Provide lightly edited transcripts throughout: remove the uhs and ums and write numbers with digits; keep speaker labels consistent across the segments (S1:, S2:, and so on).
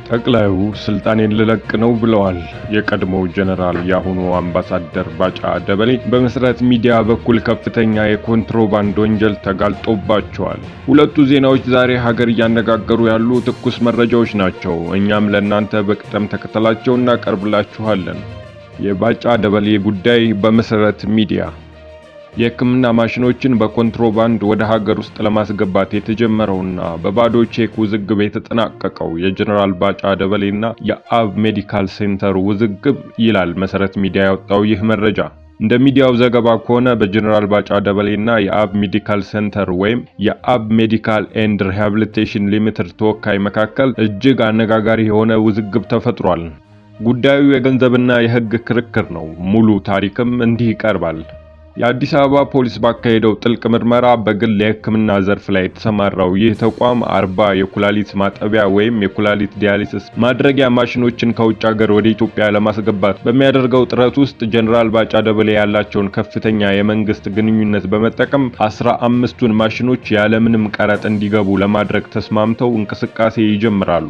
S1: ጠቅላዩ ስልጣኔን ልለቅ ነው ብለዋል። የቀድሞው ጀነራል የአሁኑ አምባሳደር ባጫ ደበሌ በመሰረት ሚዲያ በኩል ከፍተኛ የኮንትሮባንድ ወንጀል ተጋልጦባቸዋል። ሁለቱ ዜናዎች ዛሬ ሀገር እያነጋገሩ ያሉ ትኩስ መረጃዎች ናቸው። እኛም ለእናንተ በቅደም ተከተላቸው እናቀርብላችኋለን። የባጫ ደበሌ ጉዳይ በመሰረት ሚዲያ የሕክምና ማሽኖችን በኮንትሮባንድ ወደ ሀገር ውስጥ ለማስገባት የተጀመረውና በባዶ ቼክ ውዝግብ የተጠናቀቀው የጀነራል ባጫ ደበሌና የአብ ሜዲካል ሴንተር ውዝግብ ይላል መሰረት ሚዲያ ያወጣው ይህ መረጃ። እንደ ሚዲያው ዘገባ ከሆነ በጀነራል ባጫ ደበሌና የአብ ሜዲካል ሴንተር ወይም የአብ ሜዲካል ኤንድ ሪሃቢሊቴሽን ሊሚትድ ተወካይ መካከል እጅግ አነጋጋሪ የሆነ ውዝግብ ተፈጥሯል። ጉዳዩ የገንዘብና የሕግ ክርክር ነው። ሙሉ ታሪክም እንዲህ ይቀርባል። የአዲስ አበባ ፖሊስ ባካሄደው ጥልቅ ምርመራ በግል የሕክምና ዘርፍ ላይ የተሰማራው ይህ ተቋም 40 የኩላሊት ማጠቢያ ወይም የኩላሊት ዲያሊሲስ ማድረጊያ ማሽኖችን ከውጭ ሀገር ወደ ኢትዮጵያ ለማስገባት በሚያደርገው ጥረት ውስጥ ጀነራል ባጫ ደበሌ ያላቸውን ከፍተኛ የመንግስት ግንኙነት በመጠቀም 15ቱን ማሽኖች ያለምንም ቀረጥ እንዲገቡ ለማድረግ ተስማምተው እንቅስቃሴ ይጀምራሉ።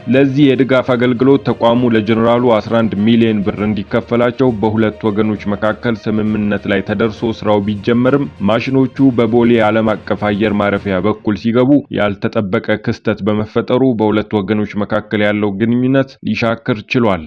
S1: ለዚህ የድጋፍ አገልግሎት ተቋሙ ለጀነራሉ 11 ሚሊዮን ብር እንዲከፈላቸው በሁለት ወገኖች መካከል ስምምነት ላይ ተደርሶ ስራው ቢጀመርም ማሽኖቹ በቦሌ ዓለም አቀፍ አየር ማረፊያ በኩል ሲገቡ ያልተጠበቀ ክስተት በመፈጠሩ በሁለት ወገኖች መካከል ያለው ግንኙነት ሊሻክር ችሏል።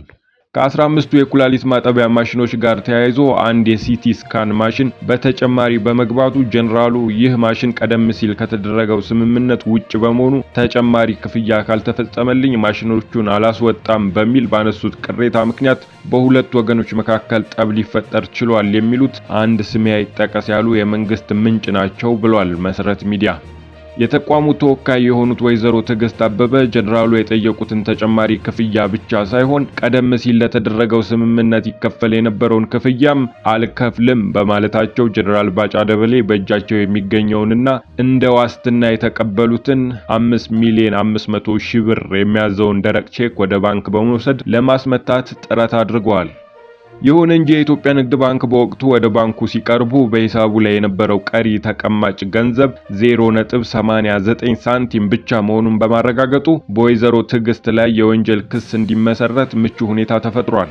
S1: ከ15ቱ የኩላሊት ማጠቢያ ማሽኖች ጋር ተያይዞ አንድ የሲቲ ስካን ማሽን በተጨማሪ በመግባቱ ጀነራሉ ይህ ማሽን ቀደም ሲል ከተደረገው ስምምነት ውጭ በመሆኑ ተጨማሪ ክፍያ ካልተፈጸመልኝ ማሽኖቹን አላስወጣም በሚል ባነሱት ቅሬታ ምክንያት በሁለት ወገኖች መካከል ጠብ ሊፈጠር ችሏል የሚሉት አንድ ስሜ አይጠቀስ ያሉ የመንግስት ምንጭ ናቸው ብሏል መሰረት ሚዲያ። የተቋሙ ተወካይ የሆኑት ወይዘሮ ትዕግስት አበበ ጀነራሉ የጠየቁትን ተጨማሪ ክፍያ ብቻ ሳይሆን ቀደም ሲል ለተደረገው ስምምነት ይከፈል የነበረውን ክፍያም አልከፍልም በማለታቸው ጀነራል ባጫ ደበሌ በእጃቸው የሚገኘውንና እንደ ዋስትና የተቀበሉትን 5 ሚሊዮን 500 ሺህ ብር የሚያዘውን ደረቅ ቼክ ወደ ባንክ በመውሰድ ለማስመታት ጥረት አድርገዋል። ይሁን እንጂ የኢትዮጵያ ንግድ ባንክ በወቅቱ ወደ ባንኩ ሲቀርቡ በሂሳቡ ላይ የነበረው ቀሪ ተቀማጭ ገንዘብ 0.89 ሳንቲም ብቻ መሆኑን በማረጋገጡ በወይዘሮ ትዕግስት ላይ የወንጀል ክስ እንዲመሰረት ምቹ ሁኔታ ተፈጥሯል።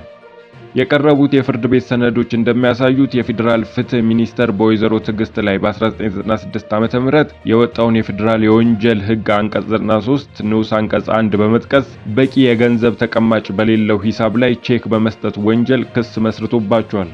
S1: የቀረቡት የፍርድ ቤት ሰነዶች እንደሚያሳዩት የፌዴራል ፍትህ ሚኒስቴር በወይዘሮ ትዕግስት ላይ በ1996 ዓ.ም የወጣውን የፌዴራል የወንጀል ሕግ አንቀጽ 93 ንዑስ አንቀጽ 1 በመጥቀስ በቂ የገንዘብ ተቀማጭ በሌለው ሂሳብ ላይ ቼክ በመስጠት ወንጀል ክስ መስርቶባቸዋል።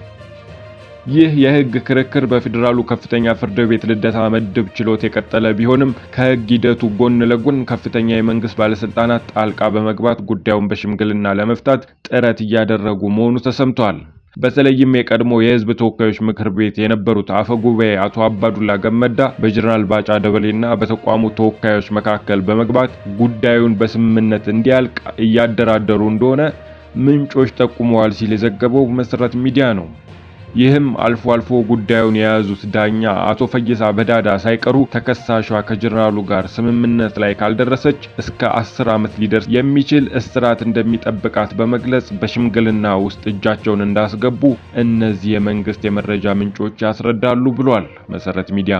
S1: ይህ የሕግ ክርክር በፌዴራሉ ከፍተኛ ፍርድ ቤት ልደታ ምድብ ችሎት የቀጠለ ቢሆንም ከሕግ ሂደቱ ጎን ለጎን ከፍተኛ የመንግስት ባለስልጣናት ጣልቃ በመግባት ጉዳዩን በሽምግልና ለመፍታት ጥረት እያደረጉ መሆኑ ተሰምቷል። በተለይም የቀድሞ የህዝብ ተወካዮች ምክር ቤት የነበሩት አፈ ጉባኤ አቶ አባዱላ ገመዳ በጀነራል ባጫ ደበሌና በተቋሙ ተወካዮች መካከል በመግባት ጉዳዩን በስምምነት እንዲያልቅ እያደራደሩ እንደሆነ ምንጮች ጠቁመዋል ሲል የዘገበው መሰረት ሚዲያ ነው። ይህም አልፎ አልፎ ጉዳዩን የያዙት ዳኛ አቶ ፈይሳ በዳዳ ሳይቀሩ ተከሳሿ ከጀነራሉ ጋር ስምምነት ላይ ካልደረሰች እስከ 10 ዓመት ሊደርስ የሚችል እስራት እንደሚጠብቃት በመግለጽ በሽምግልና ውስጥ እጃቸውን እንዳስገቡ እነዚህ የመንግስት የመረጃ ምንጮች ያስረዳሉ ብሏል መሰረት ሚዲያ።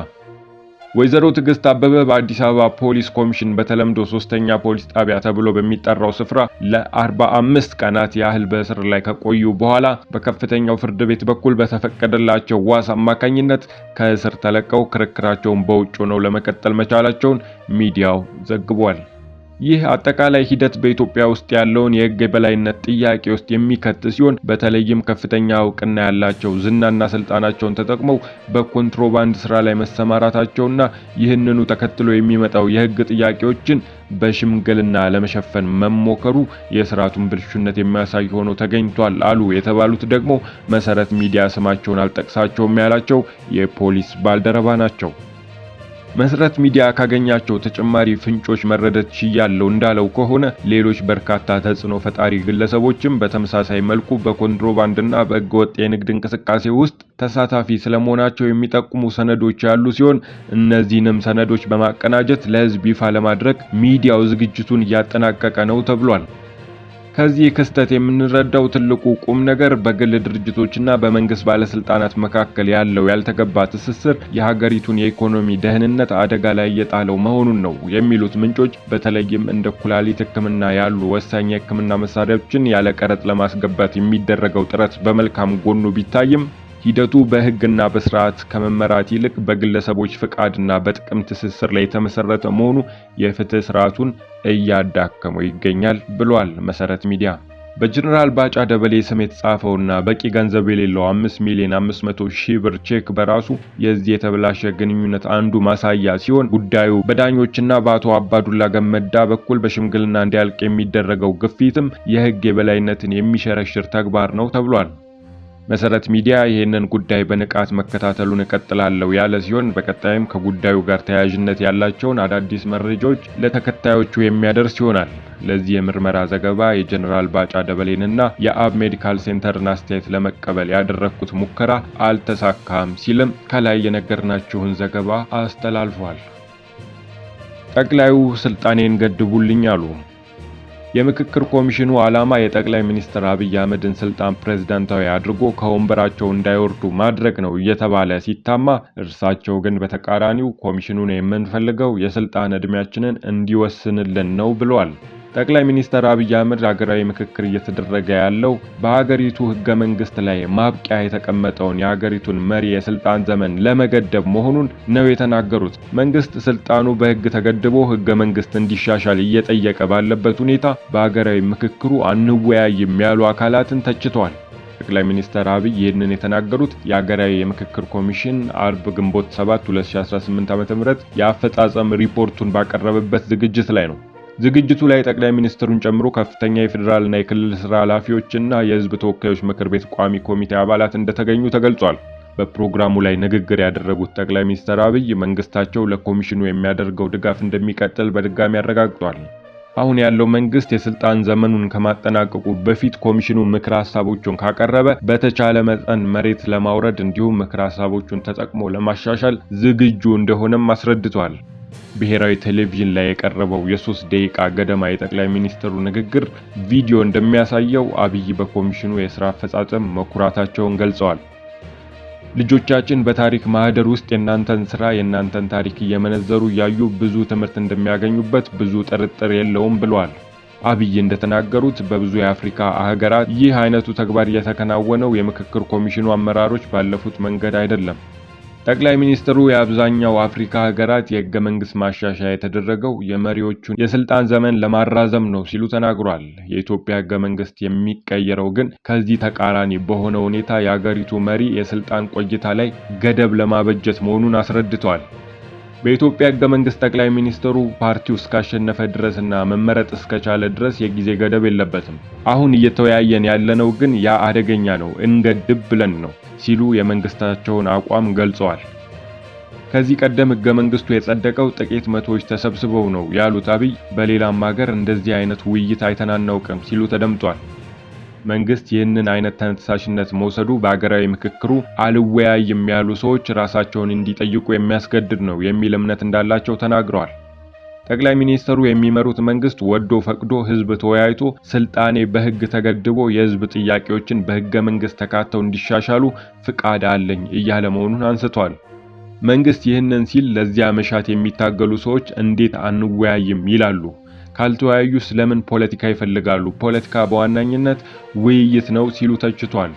S1: ወይዘሮ ትዕግስት አበበ በአዲስ አበባ ፖሊስ ኮሚሽን በተለምዶ 3ኛ ፖሊስ ጣቢያ ተብሎ በሚጠራው ስፍራ ለ45 ቀናት ያህል በእስር ላይ ከቆዩ በኋላ በከፍተኛው ፍርድ ቤት በኩል በተፈቀደላቸው ዋስ አማካኝነት ከእስር ተለቀው ክርክራቸውን በውጭ ሆነው ለመቀጠል መቻላቸውን ሚዲያው ዘግቧል። ይህ አጠቃላይ ሂደት በኢትዮጵያ ውስጥ ያለውን የሕግ የበላይነት ጥያቄ ውስጥ የሚከት ሲሆን በተለይም ከፍተኛ እውቅና ያላቸው ዝናና ስልጣናቸውን ተጠቅመው በኮንትሮባንድ ስራ ላይ መሰማራታቸውና ይህንኑ ተከትሎ የሚመጣው የሕግ ጥያቄዎችን በሽምግልና ለመሸፈን መሞከሩ የስርዓቱን ብልሹነት የሚያሳይ ሆኖ ተገኝቷል አሉ የተባሉት ደግሞ መሰረት ሚዲያ ስማቸውን አልጠቅሳቸውም ያላቸው የፖሊስ ባልደረባ ናቸው። መሰረት ሚዲያ ካገኛቸው ተጨማሪ ፍንጮች መረዳት ችያለው እንዳለው ከሆነ ሌሎች በርካታ ተጽዕኖ ፈጣሪ ግለሰቦችም በተመሳሳይ መልኩ በኮንትሮባንድና በሕገወጥ የንግድ እንቅስቃሴ ውስጥ ተሳታፊ ስለመሆናቸው የሚጠቁሙ ሰነዶች ያሉ ሲሆን እነዚህንም ሰነዶች በማቀናጀት ለሕዝብ ይፋ ለማድረግ ሚዲያው ዝግጅቱን እያጠናቀቀ ነው ተብሏል። ከዚህ ክስተት የምንረዳው ትልቁ ቁም ነገር በግል ድርጅቶችና በመንግስት ባለስልጣናት መካከል ያለው ያልተገባ ትስስር የሀገሪቱን የኢኮኖሚ ደህንነት አደጋ ላይ እየጣለው መሆኑን ነው የሚሉት ምንጮች። በተለይም እንደ ኩላሊት ሕክምና ያሉ ወሳኝ የሕክምና መሳሪያዎችን ያለ ቀረጥ ለማስገባት የሚደረገው ጥረት በመልካም ጎኑ ቢታይም ሂደቱ በሕግና በስርዓት ከመመራት ይልቅ በግለሰቦች ፍቃድና በጥቅም ትስስር ላይ የተመሰረተ መሆኑ የፍትህ ስርዓቱን እያዳከመው ይገኛል ብሏል መሰረት ሚዲያ። በጀነራል ባጫ ደበሌ ስም የተጻፈውና በቂ ገንዘብ የሌለው 5,500,000 ብር ቼክ በራሱ የዚህ የተበላሸ ግንኙነት አንዱ ማሳያ ሲሆን ጉዳዩ በዳኞችና በአቶ አባዱላ ገመዳ በኩል በሽምግልና እንዲያልቅ የሚደረገው ግፊትም የሕግ የበላይነትን የሚሸረሽር ተግባር ነው ተብሏል። መሰረት ሚዲያ ይህንን ጉዳይ በንቃት መከታተሉን እቀጥላለሁ ያለ ሲሆን በቀጣይም ከጉዳዩ ጋር ተያያዥነት ያላቸውን አዳዲስ መረጃዎች ለተከታዮቹ የሚያደርስ ይሆናል። ለዚህ የምርመራ ዘገባ የጀነራል ባጫ ደበሌንና የአብ ሜዲካል ሴንተርን አስተያየት ለመቀበል ያደረኩት ሙከራ አልተሳካም ሲልም ከላይ የነገርናችሁን ዘገባ አስተላልፏል። ጠቅላዩ ስልጣኔን ገድቡልኝ አሉ። የምክክር ኮሚሽኑ ዓላማ የጠቅላይ ሚኒስትር አብይ አህመድን ስልጣን ፕሬዝዳንታዊ አድርጎ ከወንበራቸው እንዳይወርዱ ማድረግ ነው እየተባለ ሲታማ፣ እርሳቸው ግን በተቃራኒው ኮሚሽኑን የምንፈልገው የስልጣን ዕድሜያችንን እንዲወስንልን ነው ብለዋል። ጠቅላይ ሚኒስትር አብይ አህመድ ሀገራዊ ምክክር እየተደረገ ያለው በሀገሪቱ ሕገ መንግስት ላይ ማብቂያ የተቀመጠውን የሀገሪቱን መሪ የስልጣን ዘመን ለመገደብ መሆኑን ነው የተናገሩት። መንግስት ስልጣኑ በሕግ ተገድቦ ሕገ መንግስት እንዲሻሻል እየጠየቀ ባለበት ሁኔታ በሀገራዊ ምክክሩ አንወያይም ያሉ አካላትን ተችተዋል። ጠቅላይ ሚኒስትር አብይ ይህንን የተናገሩት የሀገራዊ የምክክር ኮሚሽን አርብ ግንቦት 7 2018 ዓ.ም የአፈጻጸም ሪፖርቱን ባቀረበበት ዝግጅት ላይ ነው። ዝግጅቱ ላይ ጠቅላይ ሚኒስትሩን ጨምሮ ከፍተኛ የፌዴራልና የክልል ስራ ኃላፊዎችና የህዝብ ተወካዮች ምክር ቤት ቋሚ ኮሚቴ አባላት እንደተገኙ ተገልጿል። በፕሮግራሙ ላይ ንግግር ያደረጉት ጠቅላይ ሚኒስትር አብይ መንግስታቸው ለኮሚሽኑ የሚያደርገው ድጋፍ እንደሚቀጥል በድጋሚ አረጋግጧል። አሁን ያለው መንግስት የስልጣን ዘመኑን ከማጠናቀቁ በፊት ኮሚሽኑ ምክር ሐሳቦቹን ካቀረበ በተቻለ መጠን መሬት ለማውረድ እንዲሁም ምክር ሐሳቦቹን ተጠቅሞ ለማሻሻል ዝግጁ እንደሆነም አስረድቷል። ብሔራዊ ቴሌቪዥን ላይ የቀረበው የ3 ደቂቃ ገደማ የጠቅላይ ሚኒስትሩ ንግግር ቪዲዮ እንደሚያሳየው አብይ በኮሚሽኑ የሥራ አፈጻጸም መኩራታቸውን ገልጸዋል። ልጆቻችን በታሪክ ማህደር ውስጥ የናንተን ስራ የናንተን ታሪክ እየመነዘሩ ያዩ ብዙ ትምህርት እንደሚያገኙበት ብዙ ጥርጥር የለውም ብለዋል። አብይ እንደተናገሩት በብዙ የአፍሪካ ሀገራት ይህ አይነቱ ተግባር እየተከናወነው የምክክር ኮሚሽኑ አመራሮች ባለፉት መንገድ አይደለም። ጠቅላይ ሚኒስትሩ የአብዛኛው አፍሪካ ሀገራት የህገ መንግስት ማሻሻያ የተደረገው የመሪዎቹን የስልጣን ዘመን ለማራዘም ነው ሲሉ ተናግሯል። የኢትዮጵያ ህገ መንግስት የሚቀየረው ግን ከዚህ ተቃራኒ በሆነ ሁኔታ የሀገሪቱ መሪ የስልጣን ቆይታ ላይ ገደብ ለማበጀት መሆኑን አስረድቷል። በኢትዮጵያ ህገ መንግስት ጠቅላይ ሚኒስትሩ ፓርቲው እስካሸነፈ ድረስና መመረጥ እስከቻለ ድረስ የጊዜ ገደብ የለበትም። አሁን እየተወያየን ያለነው ግን ያ አደገኛ ነው፣ እንገድብ ብለን ነው ሲሉ የመንግስታቸውን አቋም ገልጸዋል። ከዚህ ቀደም ህገ መንግስቱ የጸደቀው ጥቂት መቶዎች ተሰብስበው ነው ያሉት አብይ በሌላም ሀገር እንደዚህ አይነት ውይይት አይተናናውቅም ሲሉ ተደምጧል። መንግስት ይህንን አይነት ተነሳሽነት መውሰዱ በሀገራዊ ምክክሩ አልወያይም ያሉ ሰዎች ራሳቸውን እንዲጠይቁ የሚያስገድድ ነው የሚል እምነት እንዳላቸው ተናግረዋል። ጠቅላይ ሚኒስትሩ የሚመሩት መንግስት ወዶ ፈቅዶ ህዝብ ተወያይቶ ስልጣኔ በህግ ተገድቦ የህዝብ ጥያቄዎችን በህገ መንግስት ተካተው እንዲሻሻሉ ፍቃድ አለኝ እያለ መሆኑን አንስቷል። መንግስት ይህንን ሲል ለዚያ መሻት የሚታገሉ ሰዎች እንዴት አንወያይም ይላሉ? ካልተወያዩ ስለምን ፖለቲካ ይፈልጋሉ? ፖለቲካ በዋናኝነት ውይይት ነው ሲሉ ተችቷል።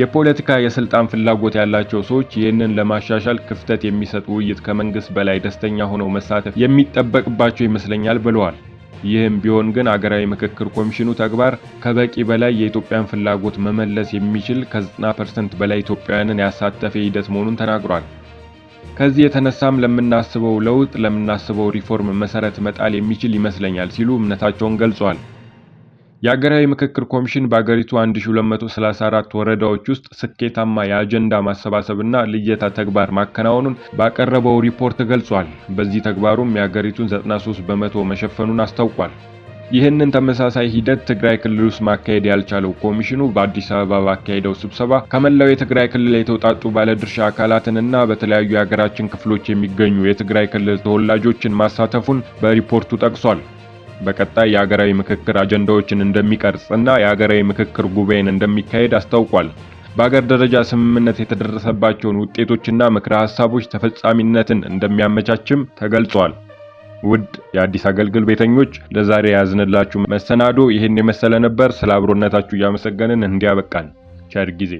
S1: የፖለቲካ የስልጣን ፍላጎት ያላቸው ሰዎች ይህንን ለማሻሻል ክፍተት የሚሰጥ ውይይት ከመንግስት በላይ ደስተኛ ሆነው መሳተፍ የሚጠበቅባቸው ይመስለኛል ብለዋል። ይህም ቢሆን ግን አገራዊ ምክክር ኮሚሽኑ ተግባር ከበቂ በላይ የኢትዮጵያን ፍላጎት መመለስ የሚችል ከ90% በላይ ኢትዮጵያውያንን ያሳተፈ ሂደት መሆኑን ተናግሯል። ከዚህ የተነሳም ለምናስበው ለውጥ ለምናስበው ሪፎርም መሰረት መጣል የሚችል ይመስለኛል ሲሉ እምነታቸውን ገልጸዋል። የሀገራዊ ምክክር ኮሚሽን በአገሪቱ 1234 ወረዳዎች ውስጥ ስኬታማ የአጀንዳ ማሰባሰብና ልየታ ተግባር ማከናወኑን ባቀረበው ሪፖርት ገልጿል። በዚህ ተግባሩም የሀገሪቱን 93% መሸፈኑን አስታውቋል። ይህንን ተመሳሳይ ሂደት ትግራይ ክልል ውስጥ ማካሄድ ያልቻለው ኮሚሽኑ በአዲስ አበባ ባካሄደው ስብሰባ ከመላው የትግራይ ክልል የተውጣጡ ባለድርሻ አካላትንና በተለያዩ የሀገራችን ክፍሎች የሚገኙ የትግራይ ክልል ተወላጆችን ማሳተፉን በሪፖርቱ ጠቅሷል። በቀጣይ የሀገራዊ ምክክር አጀንዳዎችን እንደሚቀርጽና የሀገራዊ ምክክር ጉባኤን እንደሚካሄድ አስታውቋል። በሀገር ደረጃ ስምምነት የተደረሰባቸውን ውጤቶችና ምክረ ሐሳቦች ተፈጻሚነትን እንደሚያመቻችም ተገልጿል። ውድ የአዲስ አገልግል ቤተኞች ለዛሬ ያዝንላችሁ መሰናዶ ይህን የመሰለ ነበር። ስለ አብሮነታችሁ እያመሰገንን እንዲያበቃን ቸር ጊዜ